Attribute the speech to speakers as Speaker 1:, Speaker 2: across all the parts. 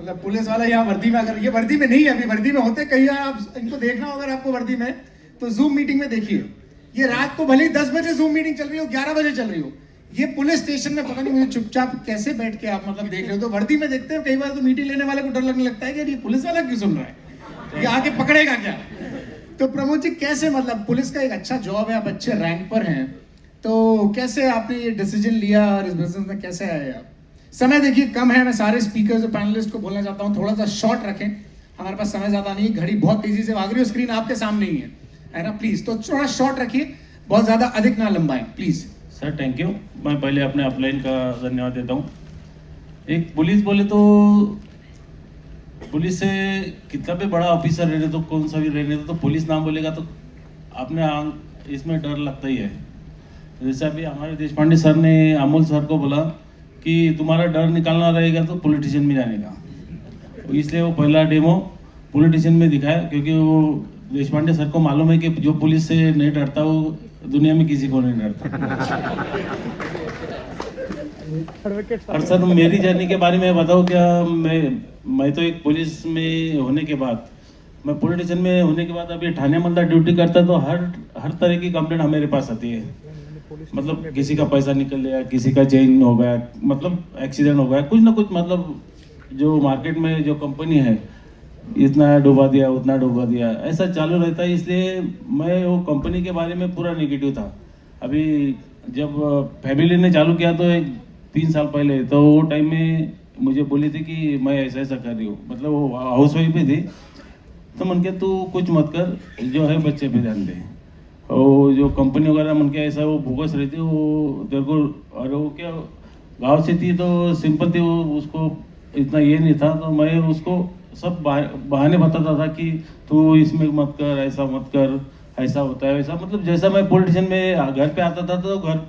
Speaker 1: मतलब पुलिस वाला यहाँ वर्दी में, अगर ये वर्दी में नहीं है, अभी वर्दी में होते कहीं, आप इनको देखना हो अगर आपको वर्दी में, तो जूम मीटिंग में देखिए, ये रात को भले ही 10 बजे जूम मीटिंग चल रही हो, 11 बजे चल रही हो, ये पुलिस स्टेशन में पता नहीं मुझे चुपचाप कैसे बैठ के आप मतलब देख रहे हो। तो वर्दी में देखते हैं कई बार तो मीटिंग लेने वाले को डर लगने लगता है कि ये पुलिस वाला क्यों सुन रहा है, ये आके पकड़ेगा क्या। तो प्रमोद जी कैसे, मतलब पुलिस का एक अच्छा जॉब है, आप अच्छे रैंक पर हैं, तो कैसे आपने ये डिसीजन लिया और इस बिजनेस में कैसे आए आप? समय देखिए कम है, मैं सारे स्पीकर्स और पैनलिस्ट को बोलना चाहता हूँ थोड़ा सा शॉर्ट रखें, हमारे पास समय ज्यादा नहीं है, घड़ी बहुत तेजी से भाग रही है, स्क्रीन आपके सामने ही है ना, प्लीज तो थोड़ा शॉर्ट रखिए, बहुत ज्यादा अधिक ना लंबाएं प्लीज।
Speaker 2: Sir thank you. मैं पहले अपने अपलाइन का धन्यवाद देता हूँ। एक पुलिस बोले तो पुलिस से कितना भी बड़ा ऑफिसर रहने तो कौन सा भी रहने तो पुलिस नाम बोलेगा तो अपने इसमें डर लगता ही है। जैसे अभी हमारे देश पांडे सर ने अमोल सर को बोला कि तुम्हारा डर निकालना रहेगा तो पॉलिटिशियन में जाने का, तो इसलिए वो पहला डेमो पॉलिटिशियन में दिखाया, क्योंकि वो देश पांडे सर को मालूम है कि जो पुलिस से नहीं डरता वो दुनिया में किसी को नहीं डरता। और सर मेरी जर्नी के बारे में बताऊँ क्या, मैं तो एक पुलिस में होने के बाद, मैं पॉलिटिशियन में होने के बाद अभी थाने मंडल ड्यूटी करता तो हर तरह की कंप्लेंट हमारे पास आती है। मतलब किसी का पैसा निकल गया, किसी का चेंज हो गया, मतलब एक्सीडेंट हो गया, कुछ ना कुछ, मतलब जो मार्केट में जो कंपनी है इतना डुबा दिया उतना डुबा दिया, ऐसा चालू रहता है। इसलिए मैं वो कंपनी के बारे में पूरा नेगेटिव था। अभी जब फैमिली ने चालू किया तो 3 साल पहले, तो वो टाइम में मुझे बोली थी कि मैं ऐसा ऐसा कर रही हूँ, मतलब वो हाउस वाइफ भी थी, तो मन के तू कुछ मत कर, जो है बच्चे पे ध्यान दे, और जो कंपनी वगैरह मन के ऐसा वो भूगस रहती है वो तेरे को, और वो क्या गाँव से थी तो सिंपल थी, वो उसको इतना ये नहीं था, तो मैं उसको सब बहाने बताता था कि तू इसमें मत कर, ऐसा मत कर, ऐसा होता है वैसा, मतलब जैसा मैं पॉलिटिशियन में घर पे आता था तो घर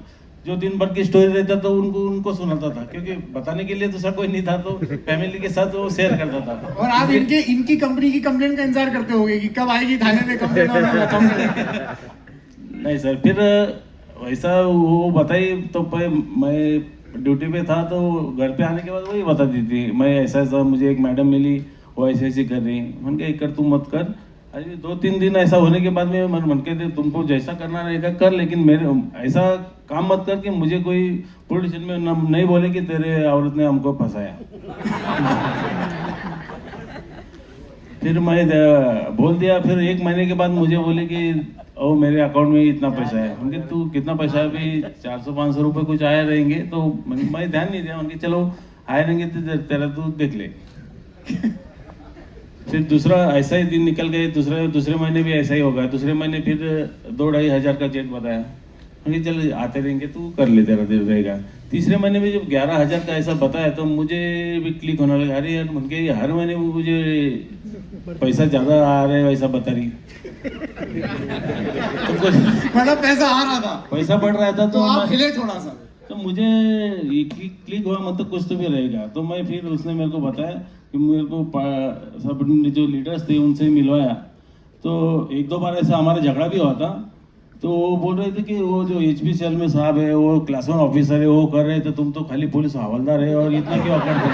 Speaker 2: जो दिन भर की स्टोरी रहता तो उनको सुनाता था, क्योंकि बताने के लिए दूसरा कोई नहीं था, तो फैमिली के साथ वो शेयर करता था।
Speaker 1: और आप इनकी कंपनी की कंप्लेंट का इंतजार करते होंगे कि कब आएगी थाने में कंप्लेंट।
Speaker 2: नहीं सर, फिर वैसा वो बताई तो मैं ड्यूटी पे था, तो घर पे आने के बाद वही बताती थी, मैं ऐसा ऐसा, मुझे एक मैडम मिली वो ऐसे ऐसे कर रही, मन के कर तू मत कर। अरे 2-3 दिन ऐसा होने के बाद में मन के थे तुमको जैसा करना रहेगा कर, लेकिन मेरे ऐसा काम मत कर कि मुझे कोई पॉलिटिशियन में नहीं बोले कि तेरे औरत ने हमको फंसाया। फिर मैं बोल दिया, फिर 1 महीने के बाद मुझे बोले कि ओ मेरे अकाउंट में इतना पैसा है। उनके तू कितना पैसा है? अभी 400-500 रुपये कुछ आया रहेंगे, तो मैं ध्यान नहीं दिया, उनके चलो आए रहेंगे तो तेरा तू देख ले। फिर दूसरा ऐसा ही दिन निकल गए, दूसरे महीने भी ऐसा ही होगा, दूसरे महीने फिर 2-2.5 हज़ार का चेक बताया, चल आते रहेंगे तू कर ले, तेरा देर रहेगा। तीसरे महीने में जब 11,000 का ऐसा बताया तो मुझे भी क्लिक होने लगा, अरे यार मन के हर महीने मुझे पैसा ज्यादा आ रहा है वैसा बता रही। तो कुछ
Speaker 1: मतलब पैसा आ रहा था,
Speaker 2: पैसा बढ़ रहा था,
Speaker 1: तो आप हिले थोड़ा सा,
Speaker 2: तो मुझे क्लिक हुआ, मतलब कुछ तो भी रहेगा। तो मैं फिर उसने मेरे को बताया कि मेरे को सब जो लीडर्स थे उनसे मिलवाया, तो 1-2 बार ऐसा हमारा झगड़ा भी हुआ था। तो वो बोल रहे थे कि वो जो HPCL में साहब है वो क्लास 1 ऑफिसर है, वो कर रहे थे, तुम तो खाली पुलिस हवलदार है और इतना क्यों अकड़ रहे।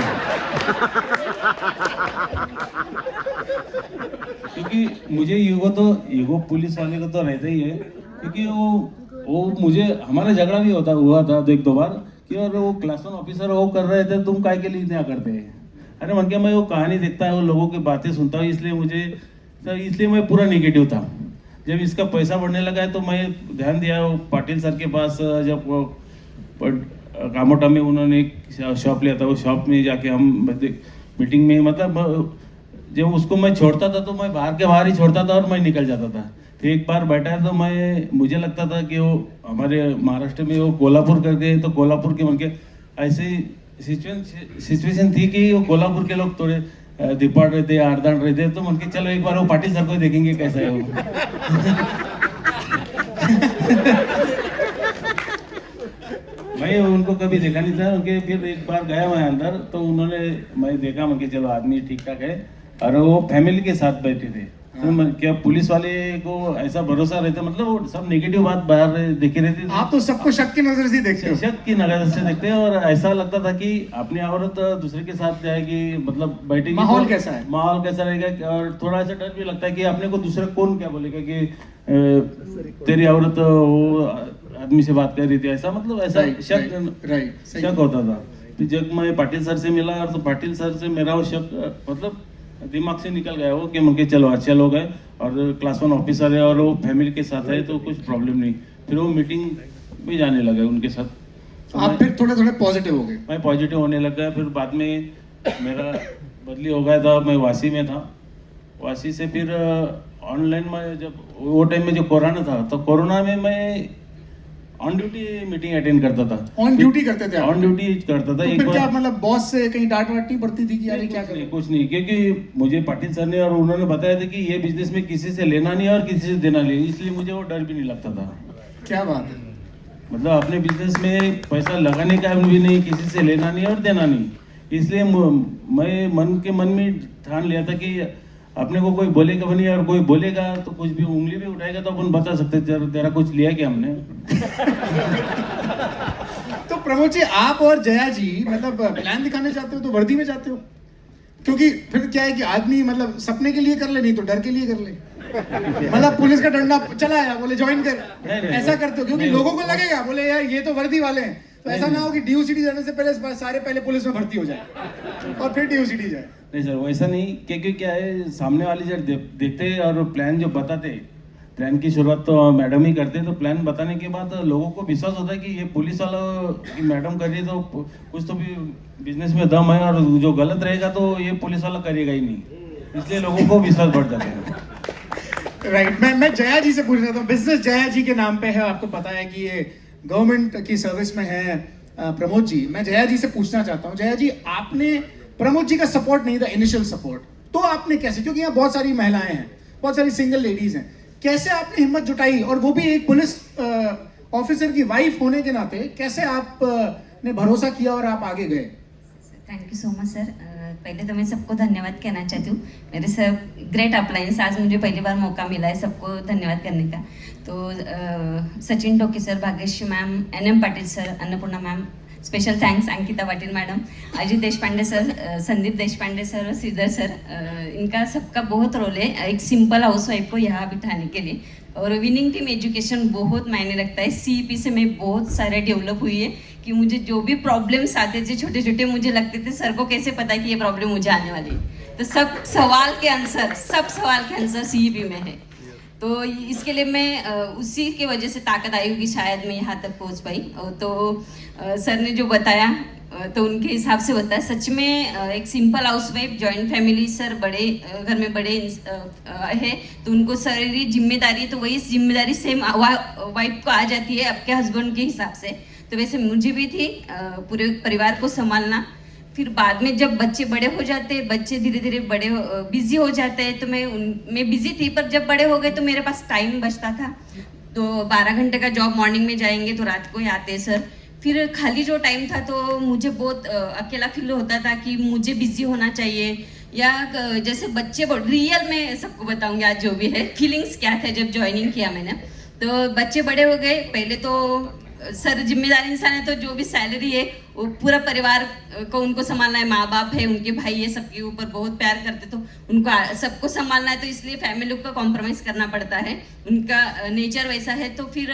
Speaker 2: क्योंकि मुझे ईगो पुलिस वाले का तो रहता ही है, क्योंकि वो मुझे हमारा झगड़ा भी हुआ था 1-2 बार कि और वो क्लास 1 ऑफिसर वो कर रहे थे, तुम काय के लिए इतना करते हैं। अरे मन के मैं वो कहानी देखता है, वो लोगों की बातें सुनता हूँ, इसलिए मैं पूरा नेगेटिव था। जब इसका पैसा बढ़ने लगा है तो मैं ध्यान दिया, वो पाटिल सर के पास जब वो कामोटा में उन्होंने एक शॉप लिया था, वो शॉप में जाके हम मीटिंग में, मतलब जब उसको मैं छोड़ता था तो मैं बाहर के बाहर ही छोड़ता था और मैं निकल जाता था। फिर एक बार बैठा तो मुझे लगता था कि वो हमारे महाराष्ट्र में वो कोल्हापुर करके, तो कोल्हापुर के मन के ऐसी सिचुएशन थी कि वो कोल्हापुर के लोग थोड़े दिपाट रहते, आरदान रहते, तो मन के चलो एक बार वो पाटिल सर को देखेंगे कैसा है वो। मैं उनको कभी देखा नहीं था उनके। फिर एक बार गया मैं अंदर, तो मैं देखा, मैं चलो आदमी ठीक ठाक है, और वो फैमिली के साथ बैठे थे। तो क्या पुलिस वाले को ऐसा भरोसा रहता, मतलब वो सब नेगेटिव बात बाहर देखी रहती थी।
Speaker 1: आप तो सबको शक की नजर से देखते हो।
Speaker 2: शक की नजर से देखते हैं, और ऐसा लगता था कि अपनी औरत दूसरे के साथ जाएगी, मतलब बैठेगी,
Speaker 1: माहौल
Speaker 2: तो
Speaker 1: कैसा है?
Speaker 2: माहौल कैसा रहेगा, और थोड़ा सा डर भी लगता है कि अपने को दूसरा कौन क्या बोलेगा कि तेरी औरत वो आदमी से बात कर रही थी, ऐसा मतलब ऐसा शक होता था। तो जब मैं पाटिल सर से मिला, तो पाटिल सर से मेरा वो शक मतलब दिमाग से निकल गया वो, कि मुझे चलो अच्छे लोग हैं और क्लास 1 ऑफिसर है और वो फैमिली के साथ है, तो कुछ प्रॉब्लम नहीं। फिर वो मीटिंग भी जाने लगा उनके साथ, तो
Speaker 1: आप फिर थोड़े थोड़े पॉजिटिव हो गए।
Speaker 2: मैं पॉजिटिव होने लग गया। फिर बाद में मेरा बदली हो गया था, मैं वासी में था। वासी से फिर ऑनलाइन में, जब वो टाइम में जो कोरोना था, तो कोरोना में मैं ऑन ड्यूटी मीटिंग अटेंड करता था।
Speaker 1: ऑन ड्यूटी करते थे आप?
Speaker 2: ऑन ड्यूटी करता था।
Speaker 1: तो
Speaker 2: एक
Speaker 1: फिर
Speaker 2: बार
Speaker 1: क्या मतलब बॉस से कहीं डांट वाट नहीं पड़ती थी कि यार ये क्या करें?
Speaker 2: कुछ नहीं, क्योंकि मुझे पाटिल सर ने और उन्होंने बताया था कि ये बिजनेस में किसी से लेना नहीं और किसी से देना नहीं, इसलिए मुझे वो डर भी नहीं लगता था।
Speaker 1: क्या बात है।
Speaker 2: मतलब अपने बिजनेस में पैसा लगाने का भी नहीं, किसी से लेना नहीं और देना नहीं, इसलिए मैं मन में ठान लिया था कि अपने को कोई बोलेगा भी नहीं, और कोई बोलेगा तो कुछ भी उंगली भी उठाएगा तो अपन बता सकते तेरा कुछ लिया क्या हमने।
Speaker 1: तो प्रमोद जी, आप और जया जी मतलब प्लान दिखाने जाते हो तो वर्दी में जाते हो? क्योंकि फिर क्या है कि आदमी मतलब सपने के लिए कर ले, नहीं तो डर के लिए कर ले। मतलब पुलिस का डंडा चला आया, बोले ज्वाइन कर, ऐसा करते हो? क्योंकि लोगों को लगेगा बोले यार ये तो वर्दी वाले हैं, तो ऐसा ना हो कि DUCD जाने से पहले सारे पहले पुलिस में भर्ती हो जाए और फिर DUCD जाए।
Speaker 2: नहीं सर, वैसा नहीं, क्योंकि क्या है, सामने वाले जब देखते हैं और प्लान जो बताते, प्लान की शुरुआत तो मैडम ही करते हैं, तो प्लान बताने के बाद लोगों को विश्वास होता है कि ये पुलिस वाला की मैडम कर रही है, तो कुछ तो भी बिजनेस में दम है, और जो गलत रहेगा तो ये पुलिस वाला करेगा ही नहीं, इसलिए लोगों को विश्वास बढ़ जाता है।
Speaker 1: राइट, मैं जया जी से पूछ रहा था, बिजनेस जया जी के नाम पे है, आपको पता है कि ये गवर्नमेंट की सर्विस में है प्रमोद जी। मैं जया जी से पूछना चाहता हूँ, जया जी आपने प्रमोद जी का सपोर्ट नहीं था, इनिशियल सपोर्ट, तो आपने कैसे, क्योंकि यहाँ बहुत सारी महिलाएं हैं, बहुत सारी सिंगल लेडीज हैं, कैसे आपने हिम्मत जुटाई, और वो भी एक पुलिस ऑफिसर की वाइफ होने के नाते कैसे आप ने भरोसा किया और आप आगे गए?
Speaker 3: Thank you so much sir. पहले तो मैं सबको धन्यवाद कहना चाहती हूँ, मेरे सब ग्रेट अपलायंस, आज मुझे पहली बार मौका मिला है सबको धन्यवाद करने का। तो सचिन टोके sir, Bhagyashree ma'am, NM Patil sir, Annapurna ma'am, special thanks Ankita Patil madam, Ajit Deshpande sir, Sandeep Deshpande sir और श्रीधर सर, इनका सबका बहुत रोल है एक सिंपल हाउसवाइफ को यहाँ बिठाने के लिए। और विनिंग टीम एजुकेशन बहुत मायने रखता है। CEP से मैं बहुत सारे डेवलप हुई है कि मुझे जो भी प्रॉब्लम्स आते थे छोटे छोटे, मुझे लगते थे सर को कैसे पता है कि ये प्रॉब्लम मुझे आने वाली है, तो सब सवाल के आंसर CEP में है। तो इसके लिए मैं उसी की वजह से ताकत आई होगी शायद मैं यहाँ तक पहुँच पाई। तो सर ने जो बताया तो उनके हिसाब से होता है। सच में एक simple housewife, joint family, sir बड़े घर में बड़े है, तो उनको सारी जिम्मेदारी है, तो वही जिम्मेदारी सेम वाइफ को आ जाती है आपके हस्बैंड के हिसाब से। तो वैसे मुझे भी थी पूरे परिवार को संभालना। फिर बाद में जब बच्चे बड़े हो जाते, बच्चे धीरे धीरे बड़े बिजी हो जाते हैं, तो मैं बिजी थी, पर जब बड़े हो गए तो मेरे पास टाइम बचता था। तो 12 घंटे का जॉब मॉर्निंग में जाएंगे तो रात को ही आते सर। फिर खाली जो टाइम था तो मुझे बहुत अकेला फील होता था कि मुझे बिजी होना चाहिए, या जैसे बच्चे रियल में सबको बताऊंगी आज जो भी है फीलिंग्स क्या थे जब ज्वाइनिंग किया मैंने। तो बच्चे बड़े हो गए, पहले तो सर जिम्मेदार इंसान है, तो जो भी सैलरी है वो पूरा परिवार को उनको संभालना है, माँ बाप है, उनके भाई है, सबके ऊपर बहुत प्यार करते, तो उनको सबको संभालना है, तो इसलिए फैमिली को कॉम्प्रोमाइज करना पड़ता है, उनका नेचर वैसा है। तो फिर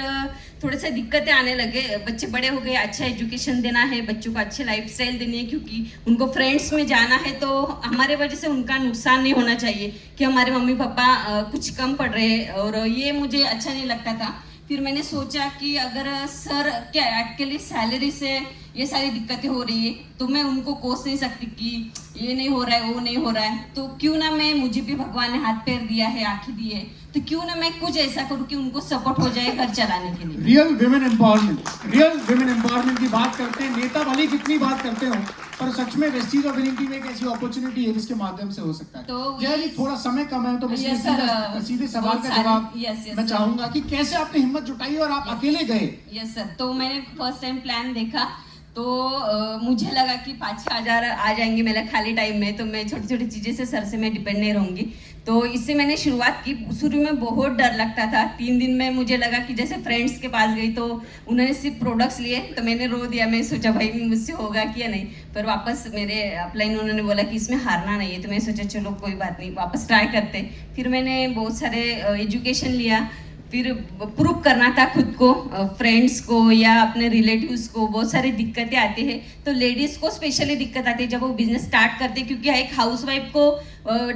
Speaker 3: थोड़े से दिक्कतें आने लगे, बच्चे बड़े हो गए, अच्छा एजुकेशन देना है, बच्चों को अच्छी लाइफस्टाइल देनी है, क्योंकि उनको फ्रेंड्स में जाना है, तो हमारे वजह से उनका नुकसान नहीं होना चाहिए कि हमारे मम्मी पापा कुछ कम पढ़ रहे हैं, और ये मुझे अच्छा नहीं लगता था। फिर मैंने सोचा कि अगर सर क्या एक्चुअली सैलरी से ये सारी दिक्कतें हो रही है, तो मैं उनको कोस नहीं सकती कि ये नहीं हो रहा है, वो नहीं हो रहा है, तो क्यों ना मैं, मुझे भी भगवान ने हाथ पैर दिया है, आंखें दी है, तो क्यों ना मैं कुछ ऐसा करूं कि उनको सपोर्ट हो जाए घर चलाने के लिए।
Speaker 1: रियल वुमेन एम्पावरमेंट की बात करते हैं, नेता भले कितनी बात करते हो, पर सच में वेस्टीज ऑफ विनिंग टीम एक ऐसी अपॉर्चुनिटी है जिसके माध्यम से हो सकता है।
Speaker 3: तो
Speaker 1: जया जी थोड़ा समय कम है, तो मैं
Speaker 3: Yes, sir.
Speaker 1: सीधे सवाल का जवाब मैं चाहूंगा कि कैसे आपने हिम्मत जुटाई और आप अकेले गए?
Speaker 3: यस सर, तो मैंने फर्स्ट टाइम प्लान देखा, तो मुझे लगा कि 5-6 हज़ार आ जाएंगे मेरा खाली टाइम में, तो मैं छोटी छोटी चीज़ें से सर से मैं डिपेंड नहीं रहूँगी। तो इससे मैंने शुरुआत की। शुरू में बहुत डर लगता था। 3 दिन में मुझे लगा कि जैसे फ्रेंड्स के पास गई तो उन्होंने सिर्फ प्रोडक्ट्स लिए तो मैंने रो दिया। मैं सोचा भाई मुझसे होगा कि या नहीं, पर वापस मेरे अपलाइन उन्होंने बोला कि इसमें हारना नहीं है, तो मैं सोचा चलो कोई बात नहीं, वापस ट्राई करते। फिर मैंने बहुत सारे एजुकेशन लिया, फिर प्रूव करना था खुद को, फ्रेंड्स को या अपने रिलेटिव्स को। बहुत सारी दिक्कतें आती है, तो लेडीज़ को स्पेशली दिक्कत आती है जब वो बिजनेस स्टार्ट करते हैं, क्योंकि एक हाउसवाइफ को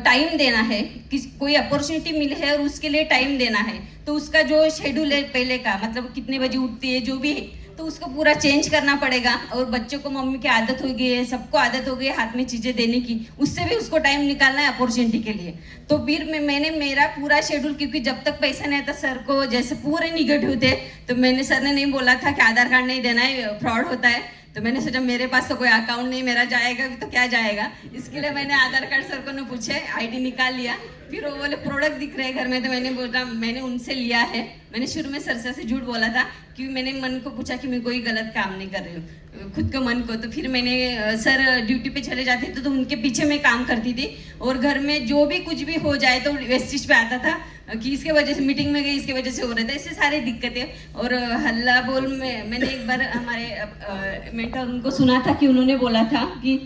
Speaker 3: टाइम देना है कि कोई अपॉर्चुनिटी मिले है और उसके लिए टाइम देना है। तो उसका जो शेड्यूल है पहले का, मतलब कितने बजे उठती है जो भी है, तो उसको पूरा चेंज करना पड़ेगा। और बच्चों को मम्मी की आदत हो गई है, सबको आदत हो गई है हाथ में चीज़ें देने की, उससे भी उसको टाइम निकालना है अपॉर्चुनिटी के लिए। तो फिर मैंने मेरा पूरा शेड्यूल, क्योंकि जब तक पैसा नहीं आता सर को जैसे पूरे निगेटिव थे, तो मैंने सर ने नहीं बोला था कि आधार कार्ड नहीं देना है, फ्रॉड होता है। तो मैंने सोचा मेरे पास तो कोई अकाउंट नहीं, मेरा जाएगा तो क्या जाएगा, इसके लिए मैंने आधार कार्ड सर को न पूछे आईडी निकाल लिया। फिर वो बोले प्रोडक्ट दिख रहे घर में, तो मैंने बोला मैंने उनसे लिया है। मैंने शुरू में सर से झूठ बोला था क्योंकि मैंने मन को पूछा कि मैं कोई गलत काम नहीं कर रही हूँ, खुद को मन को। तो फिर मैंने सर ड्यूटी पे चले जाते थे तो उनके पीछे मैं काम करती थी, और घर में जो भी कुछ भी हो जाए तो वेस्टिज पे आता था कि इसके वजह से मीटिंग में गई, इसके वजह से हो रहा था, इससे सारी दिक्कतें। और हल्ला बोल में मैंने एक बार हमारे मेंटर उनको सुना था कि उन्होंने बोला था कि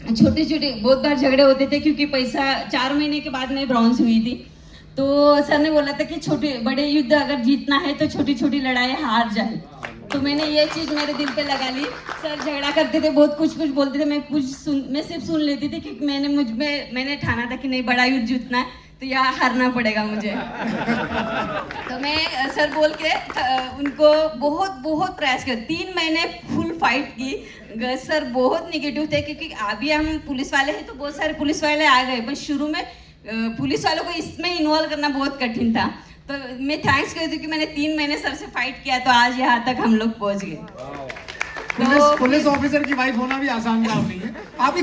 Speaker 3: छोटे छोटे बहुत बार झगड़े होते थे, क्योंकि पैसा 4 महीने के बाद मैं ब्रॉन्ज हुई थी। तो सर ने बोला था कि छोटे बड़े युद्ध अगर जीतना है तो छोटी छोटी लड़ाई हार जाए। तो मैंने ये चीज़ मेरे दिल पे लगा ली। सर झगड़ा करते थे, बहुत कुछ बोलते थे, मैं सिर्फ सुन लेती थी, क्योंकि मैंने ठाना था कि नहीं, बड़ा युद्ध जीतना है तो यहाँ हारना पड़ेगा मुझे। तो मैं सर बोल के उनको बहुत बहुत प्रयास किया, 3 महीने फुल फाइट की। सर बहुत निगेटिव थे, क्योंकि अभी हम पुलिस वाले हैं तो बहुत सारे पुलिस वाले आ गए, पर शुरू में पुलिस वालों को इसमें इन्वॉल्व करना बहुत कठिन था। तो मैं थैंक्स करती हूँ कि मैंने 3 महीने सर से फाइट किया, तो आज यहाँ तक हम लोग पहुँच गए।
Speaker 1: पुलिस ऑफिसर की वाइफ होना भी आसान काम नहीं है। आपकी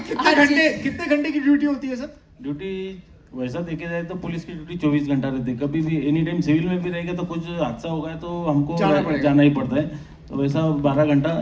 Speaker 1: कितने घंटे की ड्यूटी होती है सर?
Speaker 2: ड्यूटी वैसा देखा जाए तो पुलिस की ड्यूटी 24 घंटा रहती है। कभी भी एनी टाइम सिविल में भी रहेगा तो कुछ हादसा होगा तो हमको जाना ही पड़ता है। तो वैसा 12 घंटा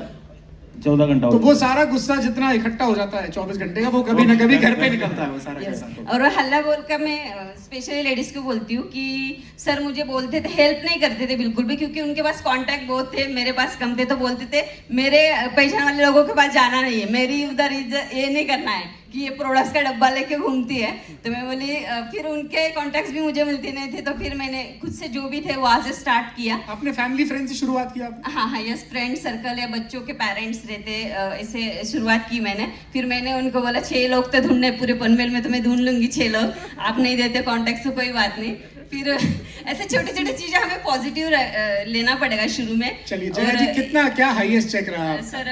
Speaker 2: 14 घंटा
Speaker 1: तो वो सारा गुस्सा जितना इकट्ठा हो जाता है 24 घंटे का, वो कभी ना कभी घर पे निकलता है वो सारा गुस्सा।
Speaker 3: और हल्ला बोल का मैं स्पेशली लेडीज को बोलती हूँ कि सर मुझे बोलते थे, हेल्प नहीं करते थे बिल्कुल भी, क्योंकि उनके पास कांटेक्ट बहुत थे, मेरे पास कम थे। तो बोलते थे मेरे पहचान वाले लोगों के पास जाना नहीं है, मेरी उधर ये नहीं करना है कि ये प्रोडक्ट्स का डब्बा लेके घूमती है। तो मैं बोली, फिर उनके कॉन्टैक्ट्स भी मुझे मिलते नहीं थे, तो फिर मैंने खुद से जो भी थे वहाँ से स्टार्ट किया।
Speaker 1: आपने फैमिली फ्रेंड से शुरुआत किया?
Speaker 3: हाँ, यस, फ्रेंड सर्कल या बच्चों के पेरेंट्स रहते, ऐसे शुरुआत की मैंने। फिर मैंने उनको बोला 6 लोग तो ढूंढने पूरे पनवेल में, तो मैं ढूंढ लूंगी 6 लोग, आप नहीं देते कॉन्टैक्ट तो कोई बात नहीं। फिर ऐसे छोटी छोटी चीजें हमें पॉजिटिव लेना पड़ेगा शुरू में।
Speaker 1: चलिए जया जी, कितना क्या हाईएस्ट चेक रहा
Speaker 3: सर?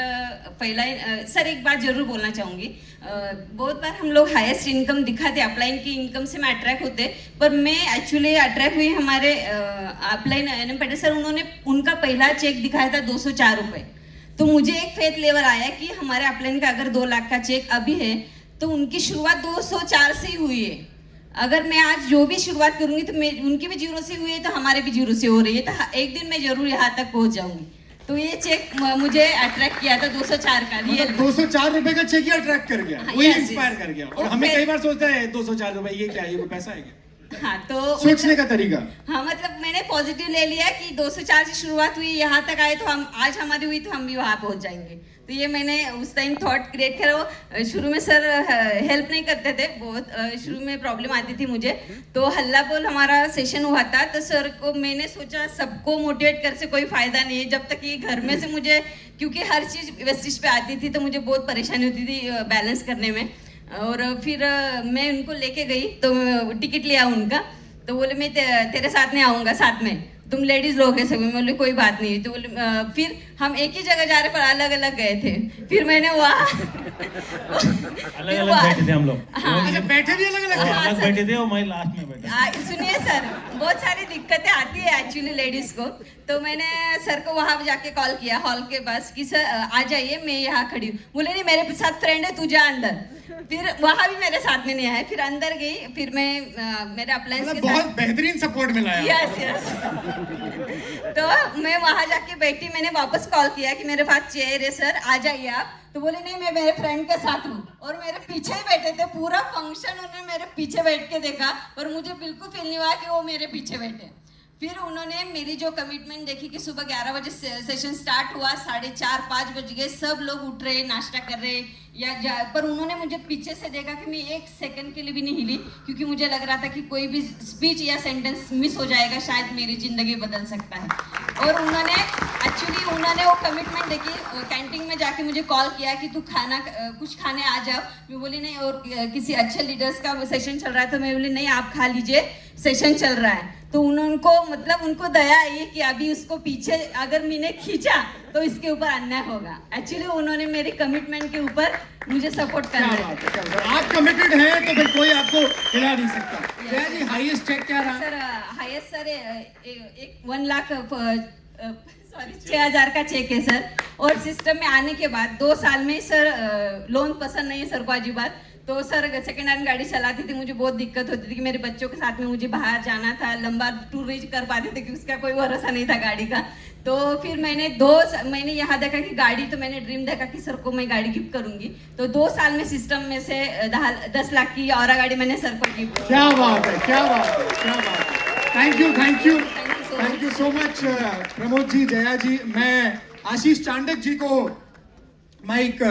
Speaker 3: पहला सर एक बात जरूर बोलना चाहूँगी, बहुत बार हम लोग हाईएस्ट इनकम दिखाते, अपलाइन की इनकम से मैं अट्रैक्ट होते, पर मैं एक्चुअली अट्रैक्ट हुई हमारे अपलाइन NM पटेल सर, उन्होंने उनका पहला चेक दिखाया था 204 रुपये। तो मुझे एक फेथ लेवल आया कि हमारे अपलाइन का अगर 2 लाख का चेक अभी है तो उनकी शुरुआत 204 से ही हुई है। अगर मैं आज जो भी शुरुआत करूंगी तो मैं उनकी भी 0 से हुई है, तो हमारे भी 0 से हो रही है, तो एक दिन मैं जरूर यहाँ तक पहुंच जाऊंगी। तो ये चेक मुझे अट्रैक्ट किया था 204 का।
Speaker 1: मतलब 204 रुपए का चेक ही अट्रैक्ट कर गया, वही इंस्पायर कर गया। और हमें कई बार सोचता है 204 रुपए ये क्या है, ये कोई पैसा है क्या?
Speaker 3: हाँ, तो
Speaker 1: सोचने का तरीका।
Speaker 3: हाँ, मतलब मैंने पॉजिटिव ले लिया कि 204 से शुरुआत हुई, यहाँ तक आए, तो हम आज हमारी हुई तो हम भी वहाँ पहुँच जाएंगे। तो ये मैंने उस टाइम थॉट क्रिएट करा। शुरू में सर हेल्प नहीं करते थे, बहुत शुरू में प्रॉब्लम आती थी मुझे। तो हल्ला बोल हमारा सेशन हुआ था, तो सर को मैंने सोचा सबको मोटिवेट कर से कोई फायदा नहीं है, जब तक ये घर में से मुझे, क्योंकि हर चीज़ वेस्टिज पे आती थी तो मुझे बहुत परेशानी होती थी बैलेंस करने में। और फिर मैं उनको लेके गई तो टिकट लिया उनका, तो बोले मैं तेरे साथ नहीं आऊँगा, साथ में तुम लेडीज लोग हैं सभी। बोले कोई बात नहीं। तो बोले फिर हम एक ही जगह जा रहे पर अलग अलग गए थे। फिर मैंने वहाँ
Speaker 2: अलग अलग बैठे थे हम लोग।
Speaker 3: हाँ,
Speaker 1: बैठे भी अलग
Speaker 2: अलग बैठे थे और मैं लास्ट में बैठा।
Speaker 3: सुनिए सर, बहुत सारी दिक्कतें आती है एक्चुअली लेडीज को। तो मैंने सर को वहाँ जाके कॉल किया हॉल के पास कि सर आ जाइए, मैं यहाँ खड़ी हूँ। बोले नहीं, मेरे साथ फ्रेंड है, तू जा अंदर। फिर वहां भी मेरे साथ में नहीं आए, फिर अंदर गई, फिर मैं मेरे अप्लायंस
Speaker 1: मतलब
Speaker 3: के साथ
Speaker 1: बहुत बेहतरीन सपोर्ट मिला है
Speaker 3: यस यस तो मैं वहां जाके बैठी, मैंने वापस कॉल किया कि मेरे पास चेयर है सर, आ जाइए आप। तो बोले नहीं, मैं मेरे फ्रेंड के साथ हूँ, और मेरे पीछे ही बैठे थे पूरा फंक्शन, उन्होंने मेरे पीछे बैठ के देखा और मुझे बिल्कुल फील नहीं हुआ कि वो मेरे पीछे बैठे। फिर उन्होंने मेरी जो कमिटमेंट देखी कि सुबह 11 बजे सेशन स्टार्ट हुआ, 4:30-5 बज गए, सब लोग उठ रहे, नाश्ता कर रहे पर उन्होंने मुझे पीछे से देखा कि मैं एक सेकंड के लिए भी नहीं हिली, क्योंकि मुझे लग रहा था कि कोई भी स्पीच या सेंटेंस मिस हो जाएगा, शायद मेरी जिंदगी बदल सकता है। और उन्होंने वो कमिटमेंट देखी, कैंटीन में जाके मुझे कॉल किया कि तू कुछ खाने आ जाओ। मैं बोली नहीं, और किसी अच्छे लीडर्स का सेशन चल रहा है, तो मैं बोली नहीं, आप खा लीजिए, सेशन चल रहा है। तो उनको दया आई कि अभी उसको पीछे अगर मैंने खींचा तो इसके ऊपर अन्याय होगा। एक्चुअली उन्होंने मेरी कमिटमेंट के ऊपर मुझे सपोर्ट
Speaker 1: क्या
Speaker 3: करना
Speaker 1: बात है, क्या बात है। आप कमिटेड हैं तो फिर कोई आपको हिला नहीं सकता। जया जी, हाईएस्ट चेक क्या रहा?
Speaker 3: सर हाईएस्ट सर 1 लाख 6,000 का चेक है सर। और सिस्टम में आने के बाद 2 साल में सर लोन पसंद नहीं है सर को अजीबात। तो सर सेकेंड हैंड गाड़ी चलाती थी, मुझे बहुत दिक्कत होती थी कि मेरे बच्चों के साथ में मुझे बाहर जाना था, लंबा टूर रीच कर पाते थे कि उसका कोई भरोसा नहीं था गाड़ी का। तो फिर मैंने यहाँ देखा कि गाड़ी, तो मैंने ड्रीम देखा कि सर को मैं गाड़ी गिफ्ट करूंगी। तो 2 साल में सिस्टम में से 10 लाख की और गाड़ी मैंने सर को गिफ्ट।
Speaker 1: क्या बात है, क्या बात है, क्या बात है। Thank you so much Pramod ji, Jaya ji. मैं आशीष चांडक जी को माइक